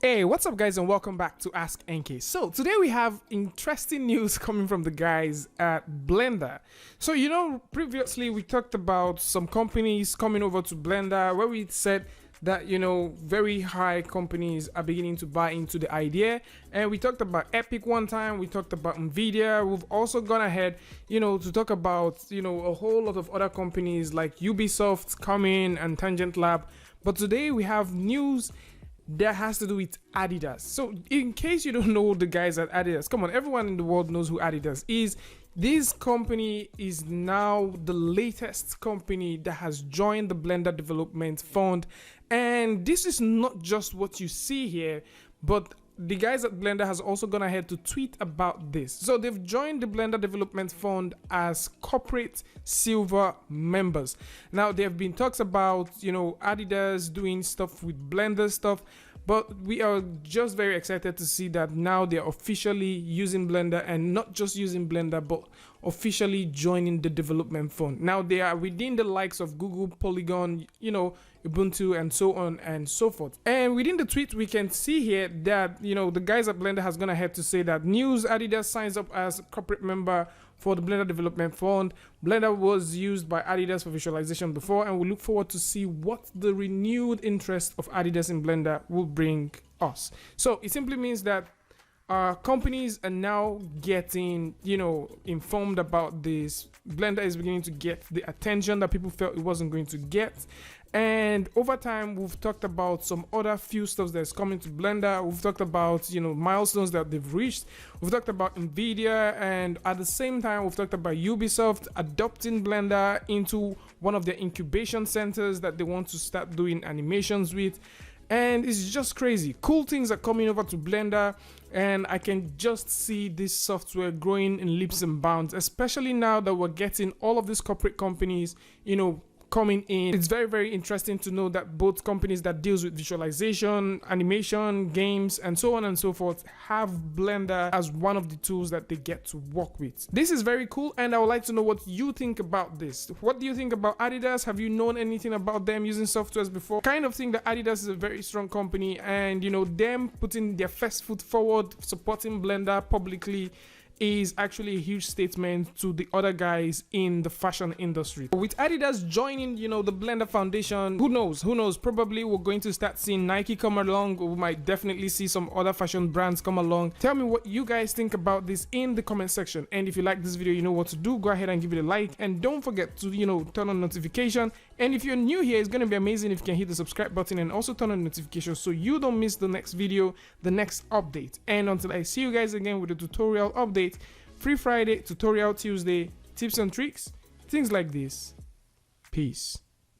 Hey, what's up guys and welcome back to askNK. So today we have interesting news coming from the guys at Blender. So previously we talked about some companies coming over to Blender where we said that very high companies are beginning to buy into the idea, and we talked about Epic one time, we talked about Nvidia. We've also gone ahead to talk about a whole lot of other companies like Ubisoft coming and Tangent Lab. But today we have news that has to do with Adidas. So in case you don't know the guys at Adidas, come on, everyone in the world knows who Adidas is. This company is now the latest company that has joined the Blender Development Fund, and this is not just what you see here, but the guys at Blender has also gone ahead to tweet about this. So they've joined the Blender Development Fund as corporate silver members. Now there have been talks about Adidas doing stuff with Blender stuff, but we are just very excited to see that now they're officially using Blender, and not just using Blender but officially joining the development fund. Now they are within the likes of Google, Polygon, Ubuntu, and so on and so forth. And within the tweet we can see here that the guys at Blender has gone ahead to say that news: Adidas signs up as a corporate member for the Blender Development Fund. Blender was used by Adidas for visualization before, and we look forward to see what the renewed interest of Adidas in Blender will bring us. So it simply means that companies are now getting informed about this. Blender is beginning to get the attention that people felt it wasn't going to get, and over time we've talked about some other few stuff that's coming to Blender. We've talked about milestones that they've reached. We've talked about Nvidia, and at the same time we've talked about Ubisoft adopting Blender into one of their incubation centers that they want to start doing animations with. And it's just crazy. Cool things are coming over to Blender, and I can just see this software growing in leaps and bounds, especially now that we're getting all of these corporate companies coming in. It's very, very interesting to know that both companies that deals with visualization, animation, games, and so on and so forth have Blender as one of the tools that they get to work with. This is very cool, and I would like to know what you think about this. What do you think about Adidas? Have you known anything about them using softwares before? Kind of think that Adidas is a very strong company, and them putting their first foot forward, supporting Blender publicly, is actually a huge statement to the other guys in the fashion industry. With Adidas joining the Blender Foundation, who knows, probably we're going to start seeing Nike come along. We might definitely see some other fashion brands come along. Tell me what you guys think about this in the comment section, and if you like this video, you know what to do. Go ahead and give it a like, and don't forget to turn on notification. And if you're new here, it's going to be amazing if you can hit the subscribe button and also turn on notifications so you don't miss the next video, the next update. And until I see you guys again with a tutorial update, Free Friday, Tutorial Tuesday, tips and tricks, things like this. Peace.